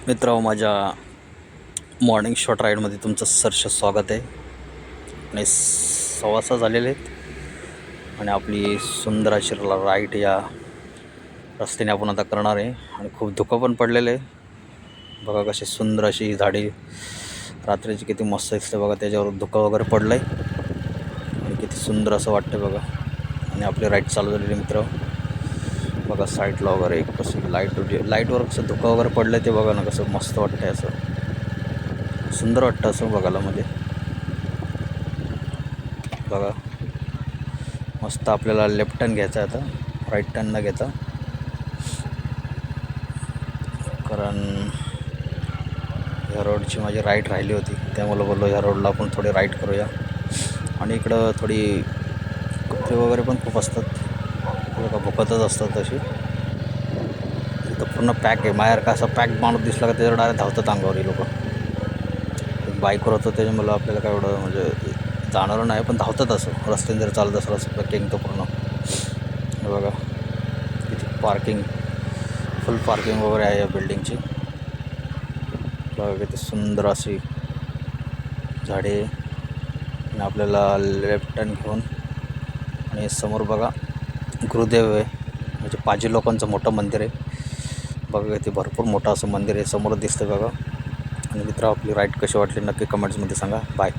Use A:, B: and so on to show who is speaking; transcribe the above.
A: मित्रांनो, माझ्या morning short राईडमध्ये तुमचं सहर्ष स्वागत आहे. आणि 6:15 झालेले आहेत आणि आपली सुंदर अशी राईड या रस्त्याने आपण आता करणार आहे. आणि खूप धुकं पण पडलेलं आहे. बघा कशी सुंदर अशी झाडी रात्रीची किती मस्त दिसते बघा, त्याच्यावर धुकं वगैरे पडलं आहे आणि किती सुंदर असं वाटतं बघा. आणि आपली राईड चालू झालेली मित्र बघा, साईडला वगैरे कसं लाईटवर कसं धुकं वगैरे पडलं आहे ते बघा ना, कसं मस्त वाटतं, असं सुंदर वाटतं असं बघायला मध्ये. बघा मस्त. आपल्याला लेफ्ट टर्न घ्यायचा आहे आता, राईट टर्न न घेता, कारण ह्या रोडची माझी राईड राहिली होती, त्यामुळे बोललो ह्या रोडला आपण थोडी राईड करूया. आणि इकडं थोडी कुत्रे वगैरे पण खूप असतात बघा, भुकतच असतात तशी. इथं पूर्ण पॅक आहे. बाहेर का असं पॅक माणूस दिसला का त्याच्यावर डायरेक्ट धावतात अंगावर ही लोक. बाईकवर होतं त्याच्यामुळं आपल्याला काय एवढं म्हणजे जाणवलं नाही, पण धावतात असं रस्त्याने जर चालत असलं असं पॅकिंग तो पूर्ण. हे बघा किती पार्किंग, फुल पार्किंग वगैरे आहे या बिल्डिंगची. बघा किती सुंदर अशी झाडे. आणि आपल्याला लेफ्ट टर्न घेऊन आणि समोर बघा गुरुदेव आहे, म्हणजे पाजी लोकांचं मोठं मंदिर आहे बघा. ते भरपूर मोठं असं मंदिर आहे समोर दिसतं बघा. आणि मित्र, आपली राईड कशी वाटली नक्की कमेंट्समध्ये सांगा. बाय.